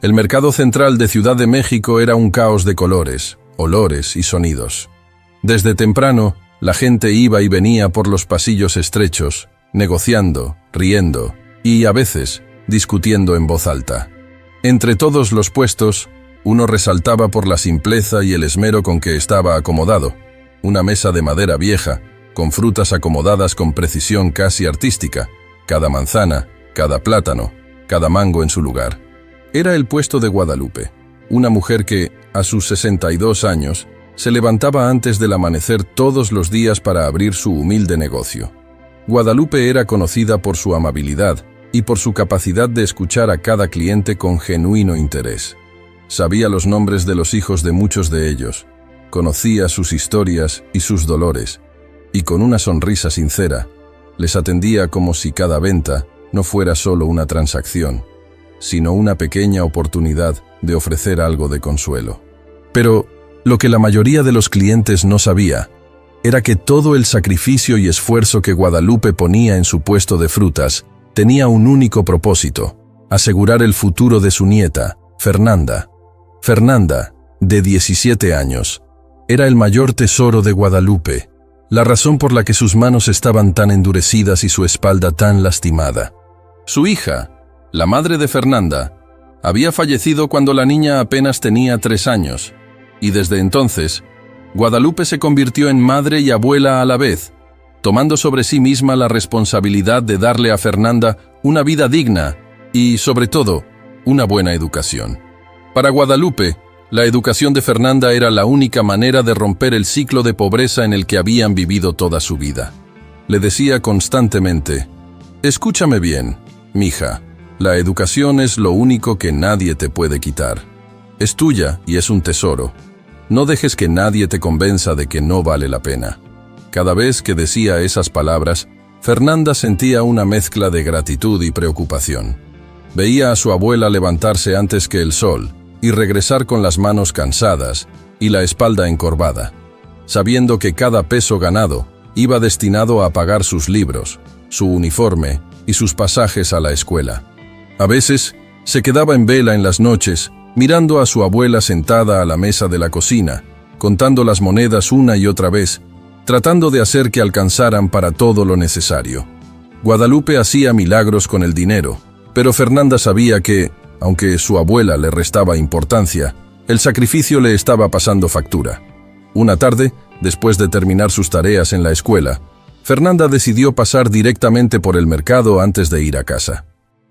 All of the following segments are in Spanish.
El mercado central de Ciudad de México era un caos de colores, olores y sonidos. Desde temprano, la gente iba y venía por los pasillos estrechos, negociando, riendo y, a veces, discutiendo en voz alta. Entre todos los puestos, uno resaltaba por la simpleza y el esmero con que estaba acomodado. Una mesa de madera vieja, con frutas acomodadas con precisión casi artística, cada manzana, cada plátano, cada mango en su lugar. Era el puesto de Guadalupe, una mujer que, a sus 62 años, se levantaba antes del amanecer todos los días para abrir su humilde negocio. Guadalupe era conocida por su amabilidad y por su capacidad de escuchar a cada cliente con genuino interés. Sabía los nombres de los hijos de muchos de ellos, conocía sus historias y sus dolores, y con una sonrisa sincera, les atendía como si cada venta no fuera solo una transacción, sino una pequeña oportunidad de ofrecer algo de consuelo. Pero lo que la mayoría de los clientes no sabía era que todo el sacrificio y esfuerzo que Guadalupe ponía en su puesto de frutas tenía un único propósito: asegurar el futuro de su nieta, Fernanda. Fernanda, de 17 años, era el mayor tesoro de Guadalupe, la razón por la que sus manos estaban tan endurecidas y su espalda tan lastimada. Su hija, la madre de Fernanda, había fallecido cuando la niña apenas tenía 3 años, y desde entonces, Guadalupe se convirtió en madre y abuela a la vez, tomando sobre sí misma la responsabilidad de darle a Fernanda una vida digna y, sobre todo, una buena educación. Para Guadalupe, la educación de Fernanda era la única manera de romper el ciclo de pobreza en el que habían vivido toda su vida. Le decía constantemente: «Escúchame bien, mija, la educación es lo único que nadie te puede quitar. Es tuya y es un tesoro. No dejes que nadie te convenza de que no vale la pena». Cada vez que decía esas palabras, Fernanda sentía una mezcla de gratitud y preocupación. Veía a su abuela levantarse antes que el sol y regresar con las manos cansadas y la espalda encorvada, sabiendo que cada peso ganado iba destinado a pagar sus libros, su uniforme y sus pasajes a la escuela. A veces, se quedaba en vela en las noches, mirando a su abuela sentada a la mesa de la cocina, contando las monedas una y otra vez, tratando de hacer que alcanzaran para todo lo necesario. Guadalupe hacía milagros con el dinero, pero Fernanda sabía que, aunque su abuela le restaba importancia, el sacrificio le estaba pasando factura. Una tarde, después de terminar sus tareas en la escuela, Fernanda decidió pasar directamente por el mercado antes de ir a casa.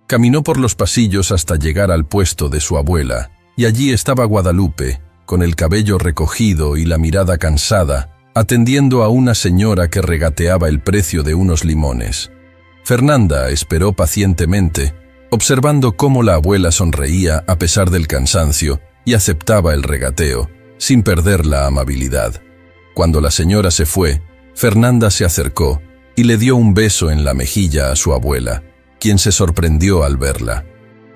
Caminó por los pasillos hasta llegar al puesto de su abuela, y allí estaba Guadalupe, con el cabello recogido y la mirada cansada, atendiendo a una señora que regateaba el precio de unos limones. Fernanda esperó pacientemente, observando cómo la abuela sonreía a pesar del cansancio y aceptaba el regateo, sin perder la amabilidad. Cuando la señora se fue, Fernanda se acercó y le dio un beso en la mejilla a su abuela, quien se sorprendió al verla.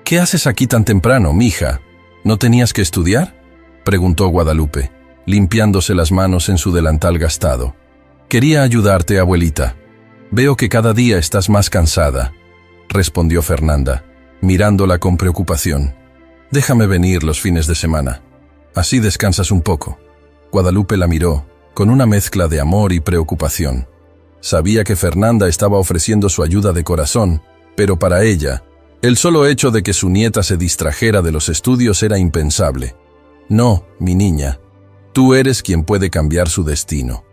«¿Qué haces aquí tan temprano, mija? ¿No tenías que estudiar?», preguntó Guadalupe, limpiándose las manos en su delantal gastado. «Quería ayudarte, abuelita. Veo que cada día estás más cansada», respondió Fernanda, mirándola con preocupación. «Déjame venir los fines de semana. Así descansas un poco». Guadalupe la miró, con una mezcla de amor y preocupación. Sabía que Fernanda estaba ofreciendo su ayuda de corazón, pero para ella, el solo hecho de que su nieta se distrajera de los estudios era impensable. «No, mi niña, tú eres quien puede cambiar su destino.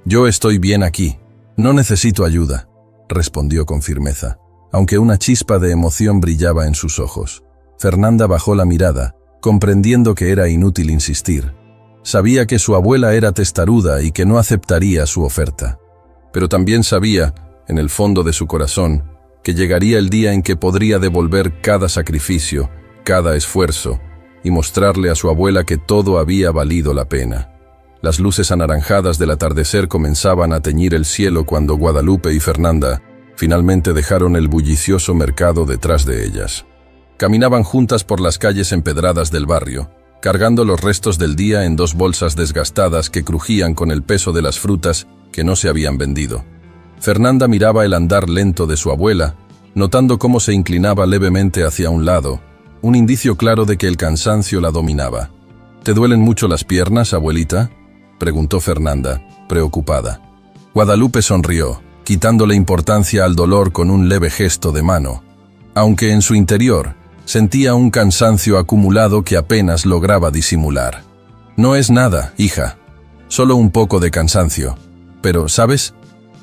Yo estoy bien aquí. No necesito ayuda», respondió con firmeza, aunque una chispa de emoción brillaba en sus ojos. Fernanda bajó la mirada, comprendiendo que era inútil insistir. Sabía que su abuela era testaruda y que no aceptaría su oferta. Pero también sabía, en el fondo de su corazón, que llegaría el día en que podría devolver cada sacrificio, cada esfuerzo, y mostrarle a su abuela que todo había valido la pena. Las luces anaranjadas del atardecer comenzaban a teñir el cielo cuando Guadalupe y Fernanda finalmente dejaron el bullicioso mercado detrás de ellas. Caminaban juntas por las calles empedradas del barrio, cargando los restos del día en 2 bolsas desgastadas que crujían con el peso de las frutas que no se habían vendido. Fernanda miraba el andar lento de su abuela, notando cómo se inclinaba levemente hacia un lado, un indicio claro de que el cansancio la dominaba. ¿Te duelen mucho las piernas, abuelita?, preguntó Fernanda, preocupada. Guadalupe sonrió, quitándole importancia al dolor con un leve gesto de mano, aunque en su interior sentía un cansancio acumulado que apenas lograba disimular. No es nada, hija, solo un poco de cansancio. Pero, ¿sabes?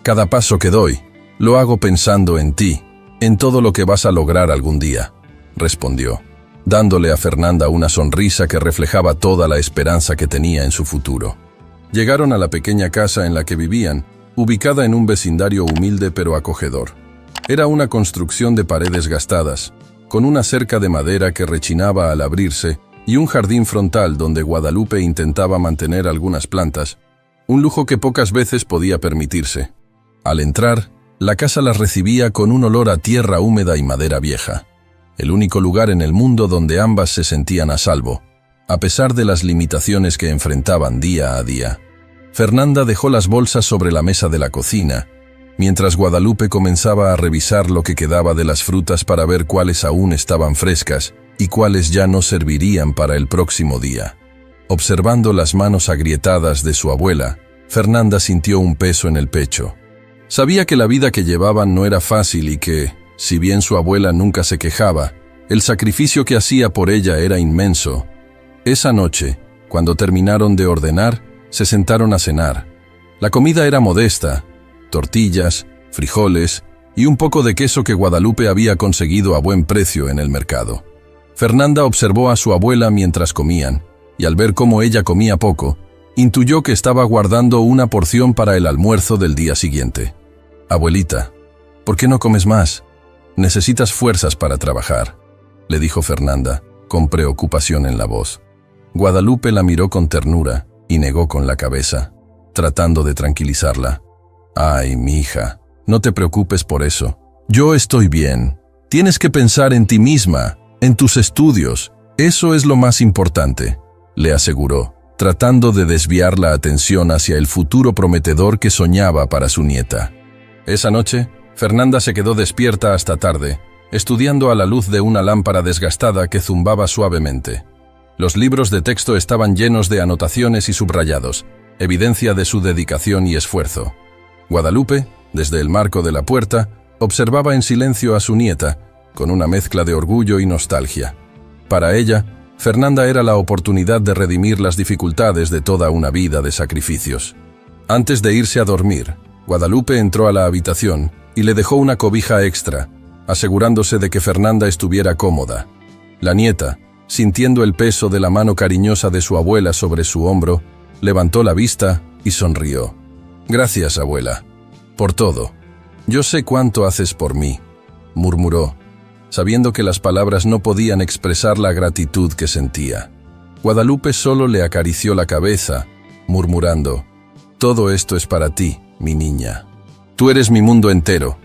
Cada paso que doy, lo hago pensando en ti, en todo lo que vas a lograr algún día, respondió, dándole a Fernanda una sonrisa que reflejaba toda la esperanza que tenía en su futuro. Llegaron a la pequeña casa en la que vivían, ubicada en un vecindario humilde pero acogedor. Era una construcción de paredes gastadas, con una cerca de madera que rechinaba al abrirse y un jardín frontal donde Guadalupe intentaba mantener algunas plantas, un lujo que pocas veces podía permitirse. Al entrar, la casa las recibía con un olor a tierra húmeda y madera vieja, el único lugar en el mundo donde ambas se sentían a salvo, a pesar de las limitaciones que enfrentaban día a día. Fernanda dejó las bolsas sobre la mesa de la cocina, mientras Guadalupe comenzaba a revisar lo que quedaba de las frutas para ver cuáles aún estaban frescas y cuáles ya no servirían para el próximo día. Observando las manos agrietadas de su abuela, Fernanda sintió un peso en el pecho. Sabía que la vida que llevaban no era fácil y que, si bien su abuela nunca se quejaba, el sacrificio que hacía por ella era inmenso. Esa noche, cuando terminaron de ordenar, se sentaron a cenar. La comida era modesta: tortillas, frijoles y un poco de queso que Guadalupe había conseguido a buen precio en el mercado. Fernanda observó a su abuela mientras comían, y al ver cómo ella comía poco, intuyó que estaba guardando una porción para el almuerzo del día siguiente. «Abuelita, ¿por qué no comes más? Necesitas fuerzas para trabajar», le dijo Fernanda, con preocupación en la voz. Guadalupe la miró con ternura y negó con la cabeza, tratando de tranquilizarla. «Ay, mi hija, no te preocupes por eso. Yo estoy bien. Tienes que pensar en ti misma, en tus estudios. Eso es lo más importante», le aseguró, tratando de desviar la atención hacia el futuro prometedor que soñaba para su nieta. Esa noche, Fernanda se quedó despierta hasta tarde, estudiando a la luz de una lámpara desgastada que zumbaba suavemente. Los libros de texto estaban llenos de anotaciones y subrayados, evidencia de su dedicación y esfuerzo. Guadalupe, desde el marco de la puerta, observaba en silencio a su nieta, con una mezcla de orgullo y nostalgia. Para ella, Fernanda era la oportunidad de redimir las dificultades de toda una vida de sacrificios. Antes de irse a dormir, Guadalupe entró a la habitación y le dejó una cobija extra, asegurándose de que Fernanda estuviera cómoda. La nieta, sintiendo el peso de la mano cariñosa de su abuela sobre su hombro, levantó la vista y sonrió. «Gracias, abuela, por todo. Yo sé cuánto haces por mí», murmuró, sabiendo que las palabras no podían expresar la gratitud que sentía. Guadalupe solo le acarició la cabeza, murmurando: «Todo esto es para ti, mi niña. Tú eres mi mundo entero».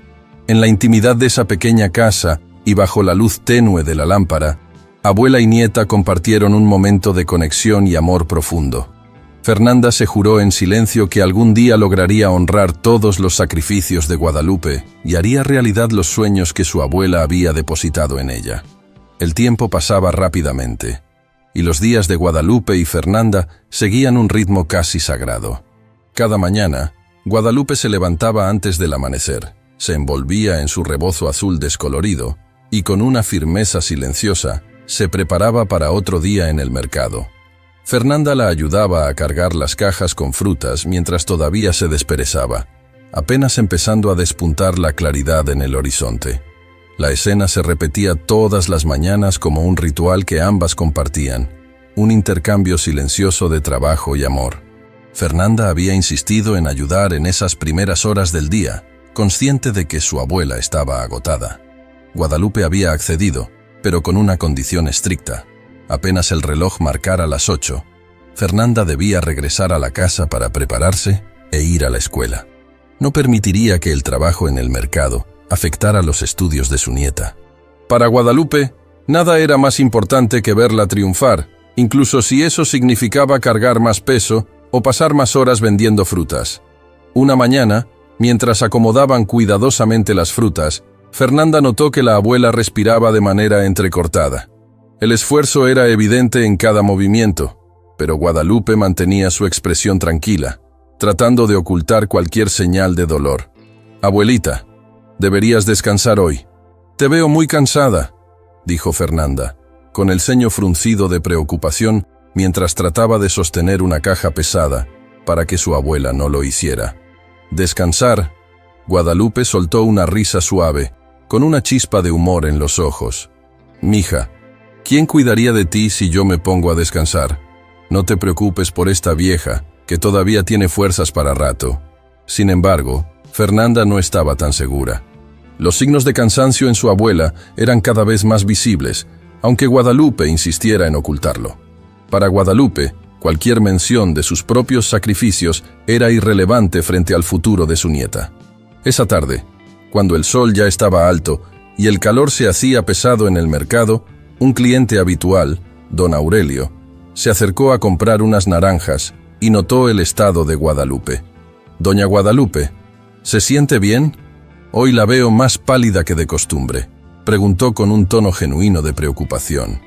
En la intimidad de esa pequeña casa y bajo la luz tenue de la lámpara, abuela y nieta compartieron un momento de conexión y amor profundo. Fernanda se juró en silencio que algún día lograría honrar todos los sacrificios de Guadalupe y haría realidad los sueños que su abuela había depositado en ella. El tiempo pasaba rápidamente, y los días de Guadalupe y Fernanda seguían un ritmo casi sagrado. Cada mañana, Guadalupe se levantaba antes del amanecer, se envolvía en su rebozo azul descolorido y con una firmeza silenciosa se preparaba para otro día en el mercado. Fernanda la ayudaba a cargar las cajas con frutas mientras todavía se desperezaba, apenas empezando a despuntar la claridad en el horizonte. La escena se repetía todas las mañanas como un ritual que ambas compartían, un intercambio silencioso de trabajo y amor. Fernanda había insistido en ayudar en esas primeras horas del día, consciente de que su abuela estaba agotada. Guadalupe había accedido, pero con una condición estricta. Apenas el reloj marcara las 8, Fernanda debía regresar a la casa para prepararse e ir a la escuela. No permitiría que el trabajo en el mercado afectara los estudios de su nieta. Para Guadalupe, nada era más importante que verla triunfar, incluso si eso significaba cargar más peso o pasar más horas vendiendo frutas. Una mañana, mientras acomodaban cuidadosamente las frutas, Fernanda notó que la abuela respiraba de manera entrecortada. El esfuerzo era evidente en cada movimiento, pero Guadalupe mantenía su expresión tranquila, tratando de ocultar cualquier señal de dolor. «Abuelita, deberías descansar hoy. Te veo muy cansada», dijo Fernanda, con el ceño fruncido de preocupación mientras trataba de sostener una caja pesada para que su abuela no lo hiciera. «¿Descansar?». Guadalupe soltó una risa suave, con una chispa de humor en los ojos. «Mija, ¿quién cuidaría de ti si yo me pongo a descansar? No te preocupes por esta vieja, que todavía tiene fuerzas para rato». Sin embargo, Fernanda no estaba tan segura. Los signos de cansancio en su abuela eran cada vez más visibles, aunque Guadalupe insistiera en ocultarlo. Para Guadalupe, cualquier mención de sus propios sacrificios era irrelevante frente al futuro de su nieta. Esa tarde, cuando el sol ya estaba alto y el calor se hacía pesado en el mercado, un cliente habitual, don Aurelio, se acercó a comprar unas naranjas y notó el estado de Guadalupe. «Doña Guadalupe, ¿se siente bien? Hoy la veo más pálida que de costumbre», preguntó con un tono genuino de preocupación.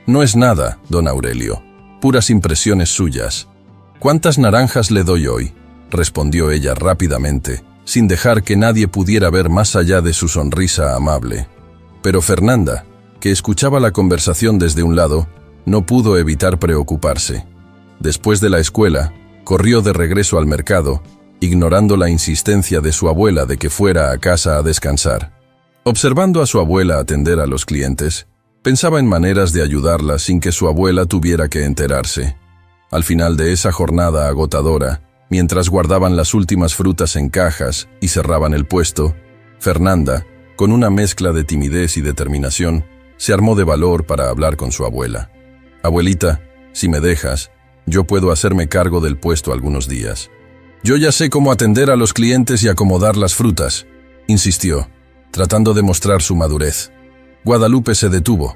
«No es nada, don Aurelio, puras impresiones suyas». «¿Cuántas naranjas le doy hoy?», respondió ella rápidamente, sin dejar que nadie pudiera ver más allá de su sonrisa amable. Pero Fernanda, que escuchaba la conversación desde un lado, no pudo evitar preocuparse. Después de la escuela, corrió de regreso al mercado, ignorando la insistencia de su abuela de que fuera a casa a descansar. Observando a su abuela atender a los clientes, pensaba en maneras de ayudarla sin que su abuela tuviera que enterarse. Al final de esa jornada agotadora, mientras guardaban las últimas frutas en cajas y cerraban el puesto, Fernanda, con una mezcla de timidez y determinación, se armó de valor para hablar con su abuela. «Abuelita, si me dejas, yo puedo hacerme cargo del puesto algunos días. Yo ya sé cómo atender a los clientes y acomodar las frutas», insistió, tratando de mostrar su madurez. Guadalupe se detuvo.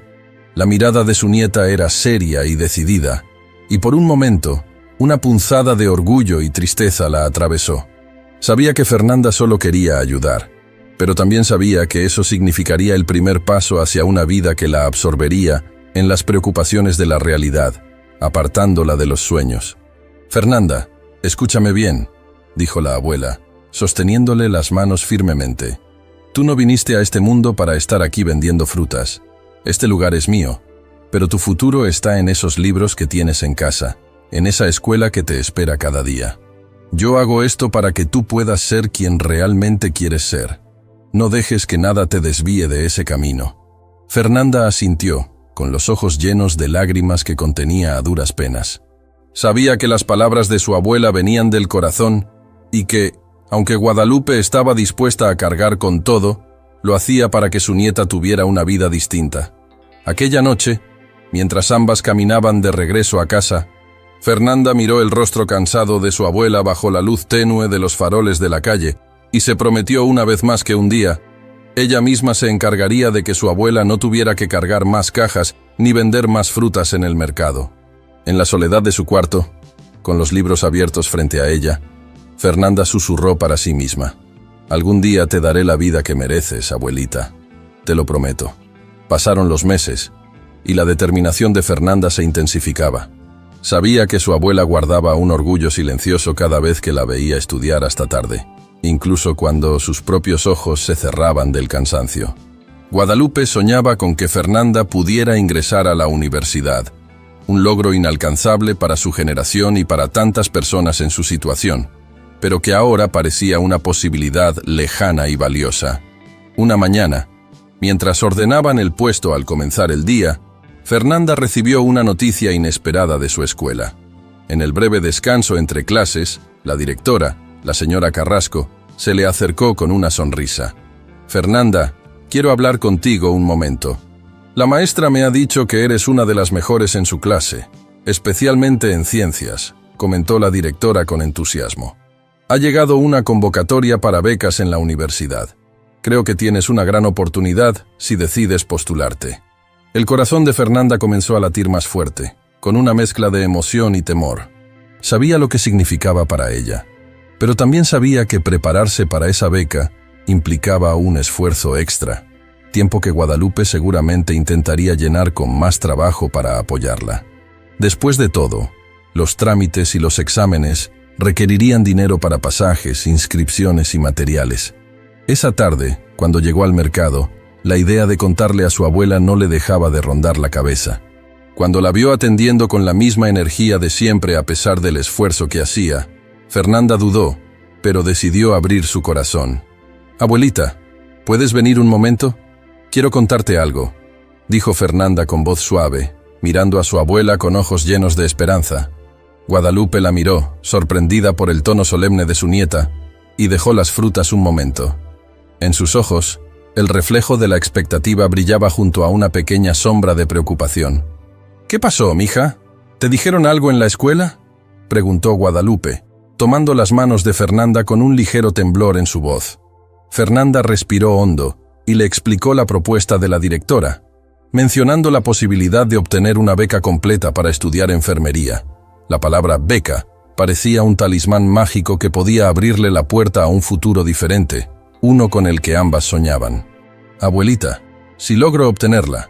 La mirada de su nieta era seria y decidida, y por un momento, una punzada de orgullo y tristeza la atravesó. Sabía que Fernanda solo quería ayudar, pero también sabía que eso significaría el primer paso hacia una vida que la absorbería en las preocupaciones de la realidad, apartándola de los sueños. «Fernanda, escúchame bien», dijo la abuela, sosteniéndole las manos firmemente. «Tú no viniste a este mundo para estar aquí vendiendo frutas. Este lugar es mío, pero tu futuro está en esos libros que tienes en casa, en esa escuela que te espera cada día. Yo hago esto para que tú puedas ser quien realmente quieres ser. No dejes que nada te desvíe de ese camino». Fernanda asintió, con los ojos llenos de lágrimas que contenía a duras penas. Sabía que las palabras de su abuela venían del corazón y que, aunque Guadalupe estaba dispuesta a cargar con todo, lo hacía para que su nieta tuviera una vida distinta. Aquella noche, mientras ambas caminaban de regreso a casa, Fernanda miró el rostro cansado de su abuela bajo la luz tenue de los faroles de la calle y se prometió una vez más que un día, ella misma se encargaría de que su abuela no tuviera que cargar más cajas ni vender más frutas en el mercado. En la soledad de su cuarto, con los libros abiertos frente a ella, Fernanda susurró para sí misma: «Algún día te daré la vida que mereces, abuelita. Te lo prometo». Pasaron los meses, y la determinación de Fernanda se intensificaba. Sabía que su abuela guardaba un orgullo silencioso cada vez que la veía estudiar hasta tarde, incluso cuando sus propios ojos se cerraban del cansancio. Guadalupe soñaba con que Fernanda pudiera ingresar a la universidad, un logro inalcanzable para su generación y para tantas personas en su situación, pero que ahora parecía una posibilidad lejana y valiosa. Una mañana, mientras ordenaban el puesto al comenzar el día, Fernanda recibió una noticia inesperada de su escuela. En el breve descanso entre clases, la directora, la señora Carrasco, se le acercó con una sonrisa. «Fernanda, quiero hablar contigo un momento. La maestra me ha dicho que eres una de las mejores en su clase, especialmente en ciencias», comentó la directora con entusiasmo. «Ha llegado una convocatoria para becas en la universidad. Creo que tienes una gran oportunidad si decides postularte». El corazón de Fernanda comenzó a latir más fuerte, con una mezcla de emoción y temor. Sabía lo que significaba para ella, pero también sabía que prepararse para esa beca implicaba un esfuerzo extra. tiempo que Guadalupe seguramente intentaría llenar con más trabajo para apoyarla. Después de todo, los trámites y los exámenes requerirían dinero para pasajes, inscripciones y materiales. Esa tarde, cuando llegó al mercado, la idea de contarle a su abuela no le dejaba de rondar la cabeza. Cuando la vio atendiendo con la misma energía de siempre a pesar del esfuerzo que hacía, Fernanda dudó, pero decidió abrir su corazón. «Abuelita, ¿puedes venir un momento? Quiero contarte algo», dijo Fernanda con voz suave, mirando a su abuela con ojos llenos de esperanza. Guadalupe la miró, sorprendida por el tono solemne de su nieta, y dejó las frutas un momento. En sus ojos, el reflejo de la expectativa brillaba junto a una pequeña sombra de preocupación. «¿Qué pasó, mija? ¿Te dijeron algo en la escuela?», preguntó Guadalupe, tomando las manos de Fernanda con un ligero temblor en su voz. Fernanda respiró hondo y le explicó la propuesta de la directora, mencionando la posibilidad de obtener una beca completa para estudiar enfermería. La palabra beca parecía un talismán mágico que podía abrirle la puerta a un futuro diferente, uno con el que ambas soñaban. «Abuelita, si logro obtenerla,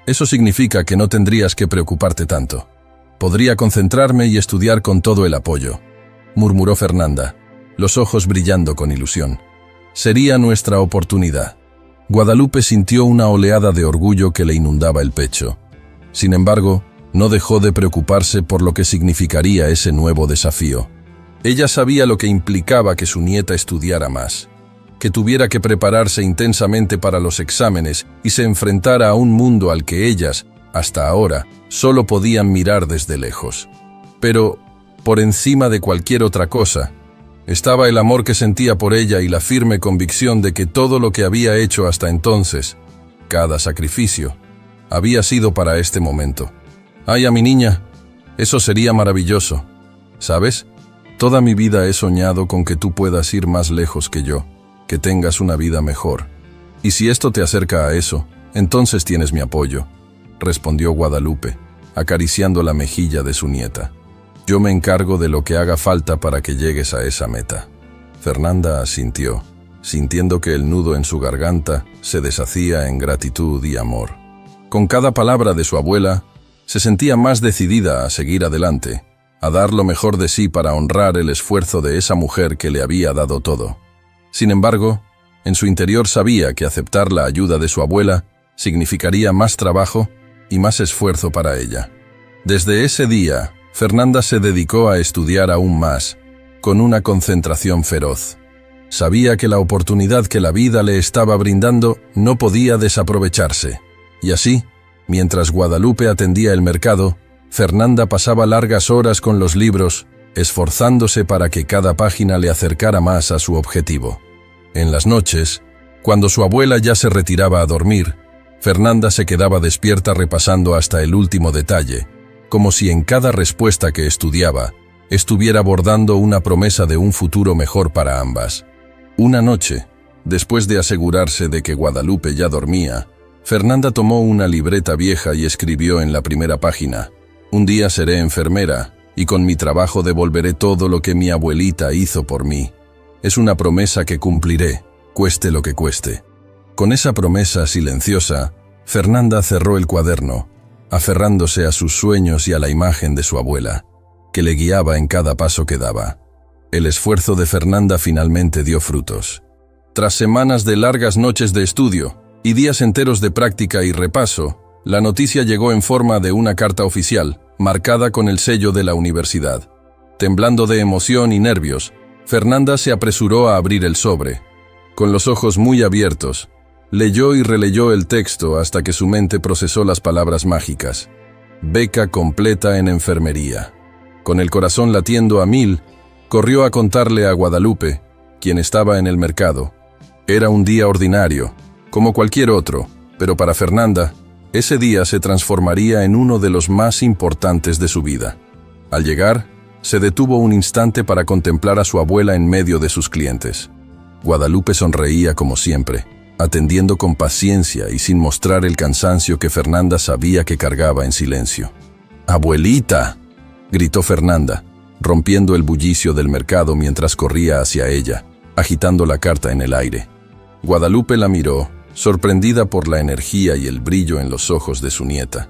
eso significa que no tendrías que preocuparte tanto. Podría concentrarme y estudiar con todo el apoyo», murmuró Fernanda, los ojos brillando con ilusión. «Sería nuestra oportunidad». Guadalupe sintió una oleada de orgullo que le inundaba el pecho. Sin embargo, no dejó de preocuparse por lo que significaría ese nuevo desafío. Ella sabía lo que implicaba que su nieta estudiara más, que tuviera que prepararse intensamente para los exámenes y se enfrentara a un mundo al que ellas, hasta ahora, solo podían mirar desde lejos. Pero, por encima de cualquier otra cosa, estaba el amor que sentía por ella y la firme convicción de que todo lo que había hecho hasta entonces, cada sacrificio, había sido para este momento. «Ay, a mi niña, eso sería maravilloso. ¿Sabes? Toda mi vida he soñado con que tú puedas ir más lejos que yo, que tengas una vida mejor. Y si esto te acerca a eso, entonces tienes mi apoyo», respondió Guadalupe, acariciando la mejilla de su nieta. «Yo me encargo de lo que haga falta para que llegues a esa meta». Fernanda asintió, sintiendo que el nudo en su garganta se deshacía en gratitud y amor. Con cada palabra de su abuela, se sentía más decidida a seguir adelante, a dar lo mejor de sí para honrar el esfuerzo de esa mujer que le había dado todo. Sin embargo, en su interior sabía que aceptar la ayuda de su abuela significaría más trabajo y más esfuerzo para ella. Desde ese día, Fernanda se dedicó a estudiar aún más, con una concentración feroz. Sabía que la oportunidad que la vida le estaba brindando no podía desaprovecharse, y así, mientras Guadalupe atendía el mercado, Fernanda pasaba largas horas con los libros, esforzándose para que cada página le acercara más a su objetivo. En las noches, cuando su abuela ya se retiraba a dormir, Fernanda se quedaba despierta repasando hasta el último detalle, como si en cada respuesta que estudiaba estuviera bordando una promesa de un futuro mejor para ambas. Una noche, después de asegurarse de que Guadalupe ya dormía, Fernanda tomó una libreta vieja y escribió en la primera página: «Un día seré enfermera y con mi trabajo devolveré todo lo que mi abuelita hizo por mí. Es una promesa que cumpliré, cueste lo que cueste». Con esa promesa silenciosa, Fernanda cerró el cuaderno, aferrándose a sus sueños y a la imagen de su abuela, que le guiaba en cada paso que daba. El esfuerzo de Fernanda finalmente dio frutos. Tras semanas de largas noches de estudio y días enteros de práctica y repaso, la noticia llegó en forma de una carta oficial, marcada con el sello de la universidad. Temblando de emoción y nervios, Fernanda se apresuró a abrir el sobre. Con los ojos muy abiertos, leyó y releyó el texto hasta que su mente procesó las palabras mágicas: «Beca completa en enfermería». Con el corazón latiendo a 1000, corrió a contarle a Guadalupe, quien estaba en el mercado. Era un día ordinario, como cualquier otro, pero para Fernanda, ese día se transformaría en uno de los más importantes de su vida. Al llegar, se detuvo un instante para contemplar a su abuela en medio de sus clientes. Guadalupe sonreía como siempre, atendiendo con paciencia y sin mostrar el cansancio que Fernanda sabía que cargaba en silencio. «¡Abuelita!», gritó Fernanda, rompiendo el bullicio del mercado mientras corría hacia ella, agitando la carta en el aire. Guadalupe la miró, sorprendida por la energía y el brillo en los ojos de su nieta.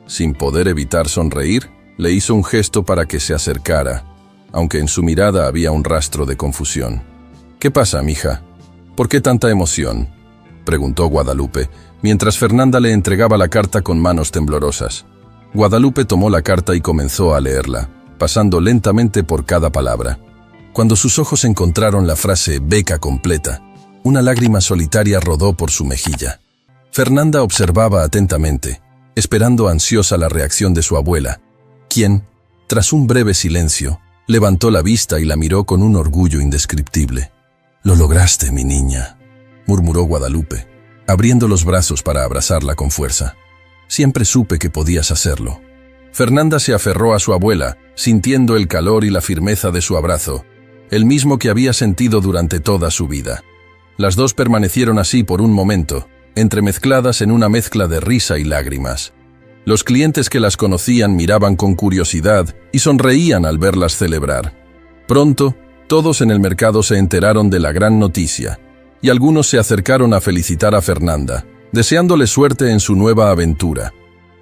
Sin poder evitar sonreír, le hizo un gesto para que se acercara, aunque en su mirada había un rastro de confusión. «¿Qué pasa, mija? ¿Por qué tanta emoción?», preguntó Guadalupe, mientras Fernanda le entregaba la carta con manos temblorosas. Guadalupe tomó la carta y comenzó a leerla, pasando lentamente por cada palabra. Cuando sus ojos encontraron la frase «beca completa», una lágrima solitaria rodó por su mejilla. Fernanda observaba atentamente, esperando ansiosa la reacción de su abuela, quien, tras un breve silencio, levantó la vista y la miró con un orgullo indescriptible. «Lo lograste, mi niña», murmuró Guadalupe, abriendo los brazos para abrazarla con fuerza. «Siempre supe que podías hacerlo». Fernanda se aferró a su abuela, sintiendo el calor y la firmeza de su abrazo, el mismo que había sentido durante toda su vida. Las dos permanecieron así por un momento, entremezcladas en una mezcla de risa y lágrimas. Los clientes que las conocían miraban con curiosidad y sonreían al verlas celebrar. Pronto, todos en el mercado se enteraron de la gran noticia, y algunos se acercaron a felicitar a Fernanda, deseándole suerte en su nueva aventura.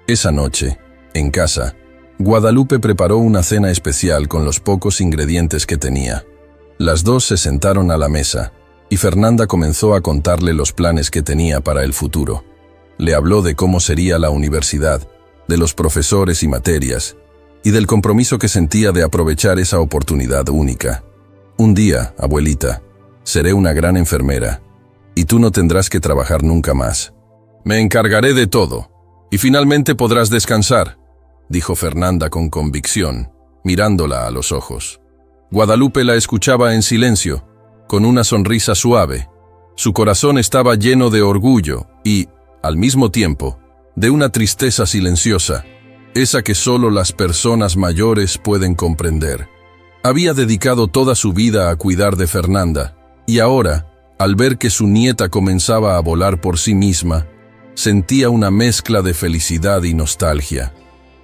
Esa noche, en casa, Guadalupe preparó una cena especial con los pocos ingredientes que tenía. Las dos se sentaron a la mesa, y Fernanda comenzó a contarle los planes que tenía para el futuro. Le habló de cómo sería la universidad, de los profesores y materias, y del compromiso que sentía de aprovechar esa oportunidad única. «Un día, abuelita, seré una gran enfermera, y tú no tendrás que trabajar nunca más. Me encargaré de todo, y finalmente podrás descansar», dijo Fernanda con convicción, mirándola a los ojos. Guadalupe la escuchaba en silencio, con una sonrisa suave. Su corazón estaba lleno de orgullo y, al mismo tiempo, de una tristeza silenciosa, esa que solo las personas mayores pueden comprender. Había dedicado toda su vida a cuidar de Fernanda, y ahora, al ver que su nieta comenzaba a volar por sí misma, sentía una mezcla de felicidad y nostalgia.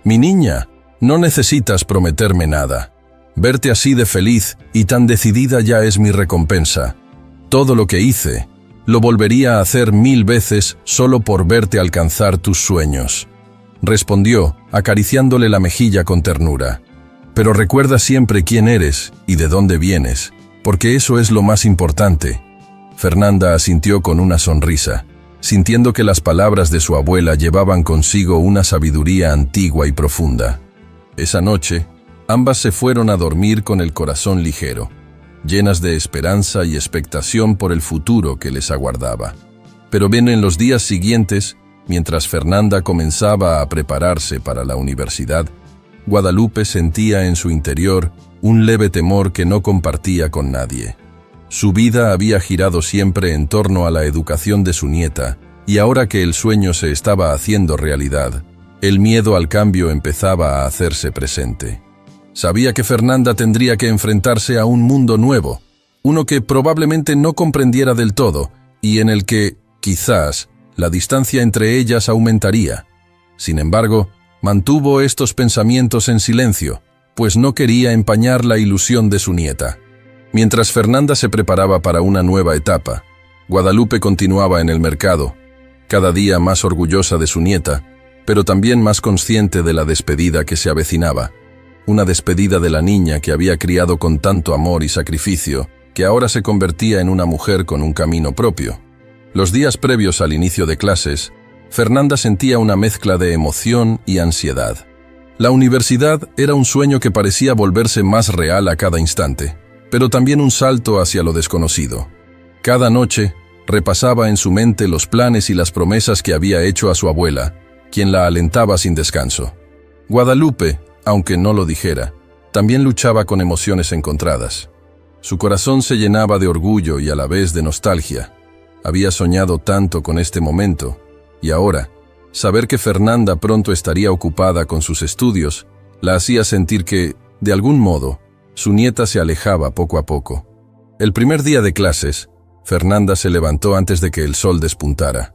«Mi niña, no necesitas prometerme nada. Verte así de feliz y tan decidida ya es mi recompensa. Todo lo que hice, lo volvería a hacer 1000 veces solo por verte alcanzar tus sueños», respondió, acariciándole la mejilla con ternura. «Pero recuerda siempre quién eres y de dónde vienes, porque eso es lo más importante». Fernanda asintió con una sonrisa, sintiendo que las palabras de su abuela llevaban consigo una sabiduría antigua y profunda. Esa noche, ambas se fueron a dormir con el corazón ligero, llenas de esperanza y expectación por el futuro que les aguardaba. Pero bien, en los días siguientes, mientras Fernanda comenzaba a prepararse para la universidad, Guadalupe sentía en su interior un leve temor que no compartía con nadie. Su vida había girado siempre en torno a la educación de su nieta, y ahora que el sueño se estaba haciendo realidad, el miedo al cambio empezaba a hacerse presente. Sabía que Fernanda tendría que enfrentarse a un mundo nuevo, uno que probablemente no comprendiera del todo, y en el que, quizás, la distancia entre ellas aumentaría. Sin embargo, mantuvo estos pensamientos en silencio, pues no quería empañar la ilusión de su nieta. Mientras Fernanda se preparaba para una nueva etapa, Guadalupe continuaba en el mercado, cada día más orgullosa de su nieta, pero también más consciente de la despedida que se avecinaba. Una despedida de la niña que había criado con tanto amor y sacrificio, que ahora se convertía en una mujer con un camino propio. Los días previos al inicio de clases, Fernanda sentía una mezcla de emoción y ansiedad. La universidad era un sueño que parecía volverse más real a cada instante, pero también un salto hacia lo desconocido. Cada noche, repasaba en su mente los planes y las promesas que había hecho a su abuela, quien la alentaba sin descanso. Guadalupe, aunque no lo dijera, también luchaba con emociones encontradas. Su corazón se llenaba de orgullo y a la vez de nostalgia. Había soñado tanto con este momento, y ahora, saber que Fernanda pronto estaría ocupada con sus estudios, la hacía sentir que, de algún modo, su nieta se alejaba poco a poco. El primer día de clases, Fernanda se levantó antes de que el sol despuntara.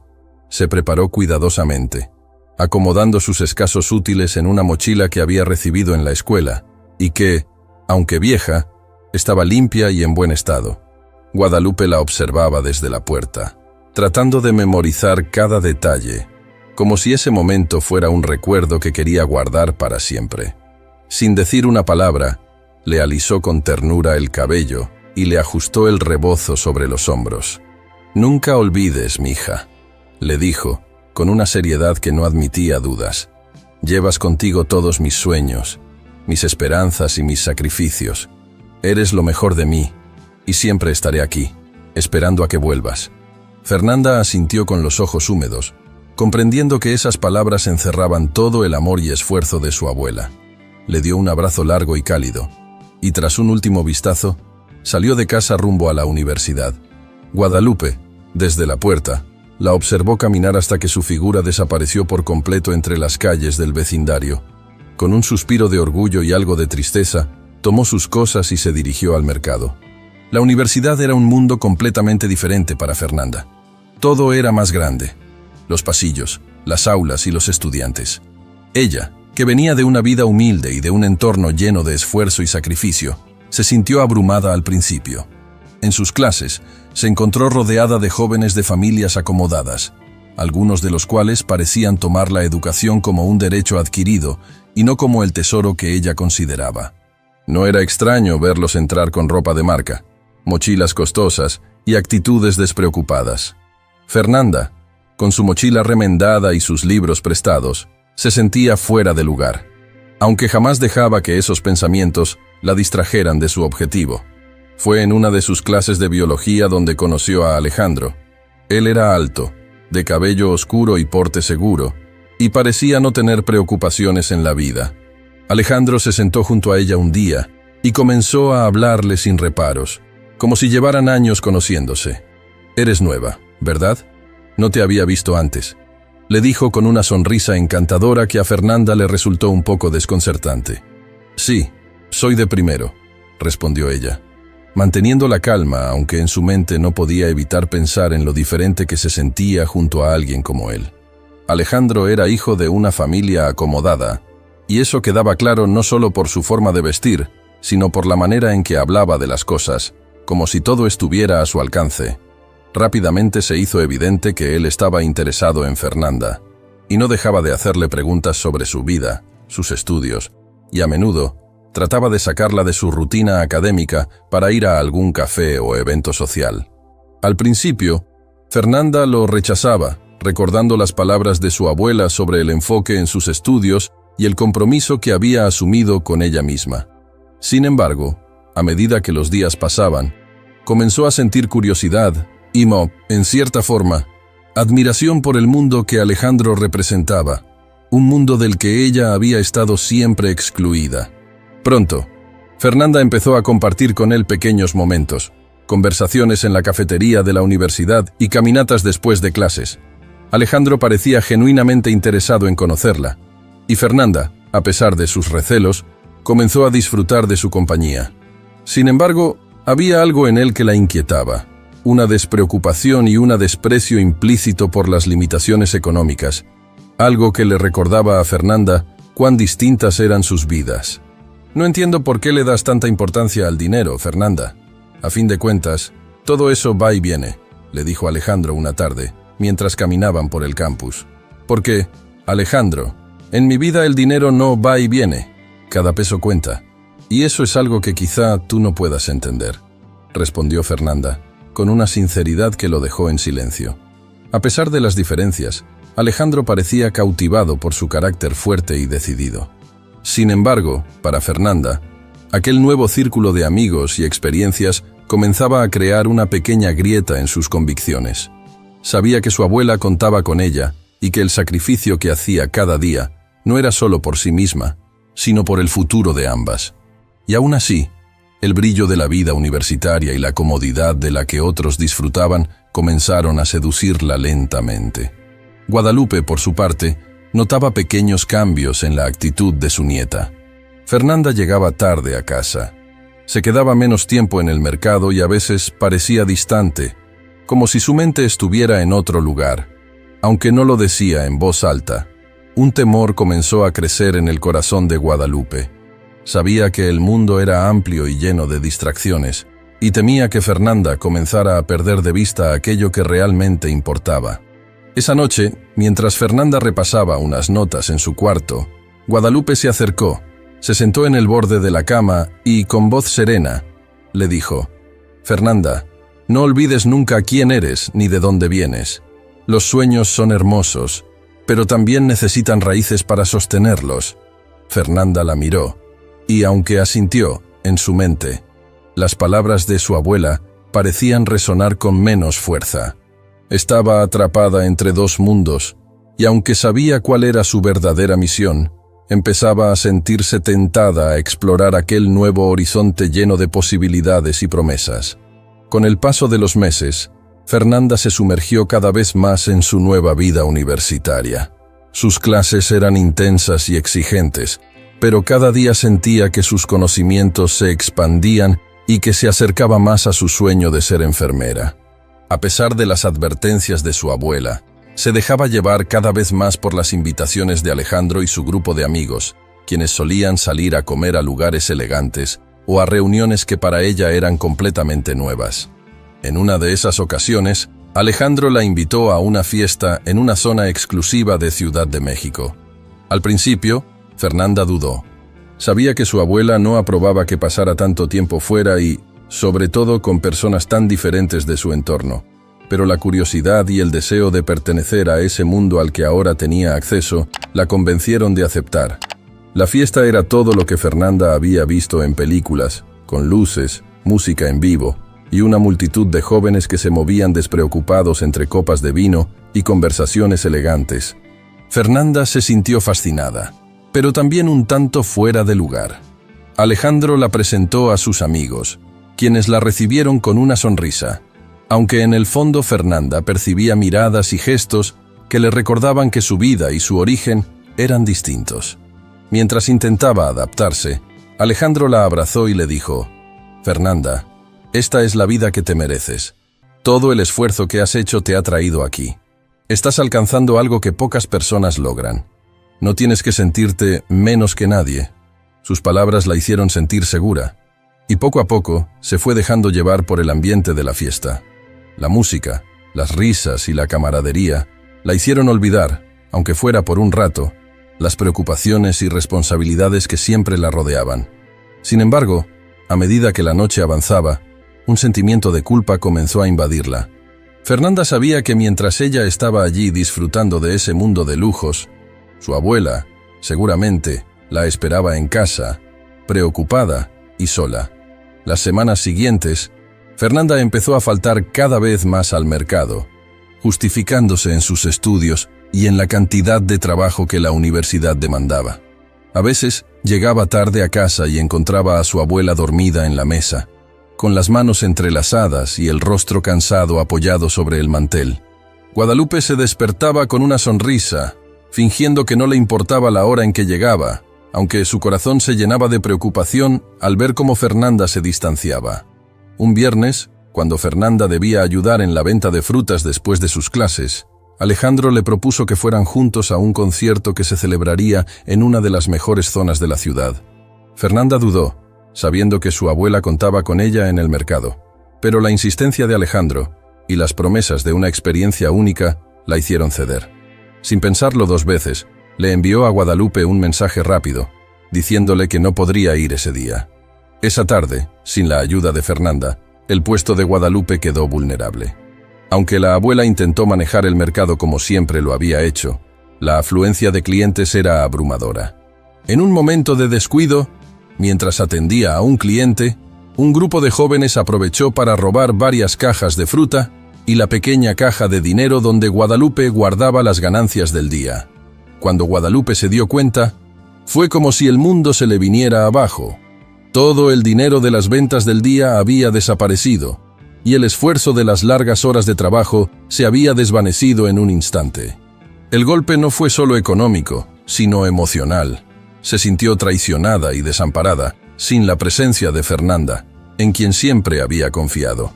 Se preparó cuidadosamente, acomodando sus escasos útiles en una mochila que había recibido en la escuela, y que, aunque vieja, estaba limpia y en buen estado. Guadalupe la observaba desde la puerta. tratando de memorizar cada detalle, como si ese momento fuera un recuerdo que quería guardar para siempre. Sin decir una palabra, le alisó con ternura el cabello y le ajustó el rebozo sobre los hombros. «Nunca olvides, mija», le dijo, con una seriedad que no admitía dudas. «Llevas contigo todos mis sueños, mis esperanzas y mis sacrificios. Eres lo mejor de mí, y siempre estaré aquí, esperando a que vuelvas». Fernanda asintió con los ojos húmedos, comprendiendo que esas palabras encerraban todo el amor y esfuerzo de su abuela. Le dio un abrazo largo y cálido, y tras un último vistazo, salió de casa rumbo a la universidad. Guadalupe, desde la puerta, la observó caminar hasta que su figura desapareció por completo entre las calles del vecindario. Con un suspiro de orgullo y algo de tristeza, tomó sus cosas y se dirigió al mercado. La universidad era un mundo completamente diferente para Fernanda. Todo era más grande: los pasillos, las aulas y los estudiantes. Ella, que venía de una vida humilde y de un entorno lleno de esfuerzo y sacrificio, se sintió abrumada al principio. En sus clases, se encontró rodeada de jóvenes de familias acomodadas, algunos de los cuales parecían tomar la educación como un derecho adquirido y no como el tesoro que ella consideraba. No era extraño verlos entrar con ropa de marca, mochilas costosas y actitudes despreocupadas. Fernanda, con su mochila remendada y sus libros prestados, se sentía fuera de lugar, aunque jamás dejaba que esos pensamientos la distrajeran de su objetivo. Fue en una de sus clases de biología donde conoció a Alejandro. Él era alto, de cabello oscuro y porte seguro, y parecía no tener preocupaciones en la vida. Alejandro se sentó junto a ella un día y comenzó a hablarle sin reparos, como si llevaran años conociéndose. «Eres nueva, ¿verdad? No te había visto antes», le dijo con una sonrisa encantadora que a Fernanda le resultó un poco desconcertante. «Sí, soy de primero», respondió ella, manteniendo la calma, aunque en su mente no podía evitar pensar en lo diferente que se sentía junto a alguien como él. Alejandro era hijo de una familia acomodada, y eso quedaba claro no solo por su forma de vestir, sino por la manera en que hablaba de las cosas, como si todo estuviera a su alcance. Rápidamente se hizo evidente que él estaba interesado en Fernanda, y no dejaba de hacerle preguntas sobre su vida, sus estudios, y a menudo trataba de sacarla de su rutina académica para ir a algún café o evento social. Al principio, Fernanda lo rechazaba, recordando las palabras de su abuela sobre el enfoque en sus estudios y el compromiso que había asumido con ella misma. Sin embargo, a medida que los días pasaban, comenzó a sentir curiosidad y, en cierta forma, admiración por el mundo que Alejandro representaba, un mundo del que ella había estado siempre excluida. Pronto, Fernanda empezó a compartir con él pequeños momentos, conversaciones en la cafetería de la universidad y caminatas después de clases. Alejandro parecía genuinamente interesado en conocerla, y Fernanda, a pesar de sus recelos, comenzó a disfrutar de su compañía. Sin embargo, había algo en él que la inquietaba, una despreocupación y un desprecio implícito por las limitaciones económicas, algo que le recordaba a Fernanda cuán distintas eran sus vidas. «No entiendo por qué le das tanta importancia al dinero, Fernanda. A fin de cuentas, todo eso va y viene», le dijo Alejandro una tarde, mientras caminaban por el campus. «Porque, Alejandro, en mi vida el dinero no va y viene, cada peso cuenta, y eso es algo que quizá tú no puedas entender», respondió Fernanda, con una sinceridad que lo dejó en silencio. A pesar de las diferencias, Alejandro parecía cautivado por su carácter fuerte y decidido. Sin embargo, para Fernanda, aquel nuevo círculo de amigos y experiencias comenzaba a crear una pequeña grieta en sus convicciones. Sabía que su abuela contaba con ella y que el sacrificio que hacía cada día no era solo por sí misma, sino por el futuro de ambas. Y aún así, el brillo de la vida universitaria y la comodidad de la que otros disfrutaban comenzaron a seducirla lentamente. Guadalupe, por su parte, notaba pequeños cambios en la actitud de su nieta. Fernanda llegaba tarde a casa. Se quedaba menos tiempo en el mercado y a veces parecía distante, como si su mente estuviera en otro lugar. Aunque no lo decía en voz alta, un temor comenzó a crecer en el corazón de Guadalupe. Sabía que el mundo era amplio y lleno de distracciones, y temía que Fernanda comenzara a perder de vista aquello que realmente importaba. Esa noche, mientras Fernanda repasaba unas notas en su cuarto, Guadalupe se acercó, se sentó en el borde de la cama y, con voz serena, le dijo: «Fernanda, no olvides nunca quién eres ni de dónde vienes. Los sueños son hermosos, pero también necesitan raíces para sostenerlos». Fernanda la miró, y aunque asintió, en su mente, las palabras de su abuela parecían resonar con menos fuerza. Estaba atrapada entre dos mundos, y aunque sabía cuál era su verdadera misión, empezaba a sentirse tentada a explorar aquel nuevo horizonte lleno de posibilidades y promesas. Con el paso de los meses, Fernanda se sumergió cada vez más en su nueva vida universitaria. Sus clases eran intensas y exigentes, pero cada día sentía que sus conocimientos se expandían y que se acercaba más a su sueño de ser enfermera. A pesar de las advertencias de su abuela, se dejaba llevar cada vez más por las invitaciones de Alejandro y su grupo de amigos, quienes solían salir a comer a lugares elegantes o a reuniones que para ella eran completamente nuevas. En una de esas ocasiones, Alejandro la invitó a una fiesta en una zona exclusiva de Ciudad de México. Al principio, Fernanda dudó. Sabía que su abuela no aprobaba que pasara tanto tiempo fuera y, sobre todo, con personas tan diferentes de su entorno. Pero la curiosidad y el deseo de pertenecer a ese mundo al que ahora tenía acceso la convencieron de aceptar. La fiesta era todo lo que Fernanda había visto en películas, con luces, música en vivo y una multitud de jóvenes que se movían despreocupados entre copas de vino y conversaciones elegantes. Fernanda se sintió fascinada, pero también un tanto fuera de lugar. Alejandro la presentó a sus amigos, quienes la recibieron con una sonrisa, aunque en el fondo Fernanda percibía miradas y gestos que le recordaban que su vida y su origen eran distintos. Mientras intentaba adaptarse, Alejandro la abrazó y le dijo: «Fernanda, esta es la vida que te mereces. Todo el esfuerzo que has hecho te ha traído aquí. Estás alcanzando algo que pocas personas logran. No tienes que sentirte menos que nadie». Sus palabras la hicieron sentir segura, y poco a poco se fue dejando llevar por el ambiente de la fiesta. La música, las risas y la camaradería la hicieron olvidar, aunque fuera por un rato, las preocupaciones y responsabilidades que siempre la rodeaban. Sin embargo, a medida que la noche avanzaba, un sentimiento de culpa comenzó a invadirla. Fernanda sabía que mientras ella estaba allí disfrutando de ese mundo de lujos, su abuela, seguramente, la esperaba en casa, preocupada y sola. Las semanas siguientes, Fernanda empezó a faltar cada vez más al mercado, justificándose en sus estudios y en la cantidad de trabajo que la universidad demandaba. A veces llegaba tarde a casa y encontraba a su abuela dormida en la mesa, con las manos entrelazadas y el rostro cansado apoyado sobre el mantel. Guadalupe se despertaba con una sonrisa, fingiendo que no le importaba la hora en que llegaba, aunque su corazón se llenaba de preocupación al ver cómo Fernanda se distanciaba. Un viernes, cuando Fernanda debía ayudar en la venta de frutas después de sus clases, Alejandro le propuso que fueran juntos a un concierto que se celebraría en una de las mejores zonas de la ciudad. Fernanda dudó, sabiendo que su abuela contaba con ella en el mercado, pero la insistencia de Alejandro y las promesas de una experiencia única la hicieron ceder. Sin pensarlo dos veces, le envió a Guadalupe un mensaje rápido, diciéndole que no podría ir ese día. Esa tarde, sin la ayuda de Fernanda, el puesto de Guadalupe quedó vulnerable. Aunque la abuela intentó manejar el mercado como siempre lo había hecho, la afluencia de clientes era abrumadora. En un momento de descuido, mientras atendía a un cliente, un grupo de jóvenes aprovechó para robar varias cajas de fruta y la pequeña caja de dinero donde Guadalupe guardaba las ganancias del día. Cuando Guadalupe se dio cuenta, fue como si el mundo se le viniera abajo. Todo el dinero de las ventas del día había desaparecido, y el esfuerzo de las largas horas de trabajo se había desvanecido en un instante. El golpe no fue solo económico, sino emocional. Se sintió traicionada y desamparada, sin la presencia de Fernanda, en quien siempre había confiado.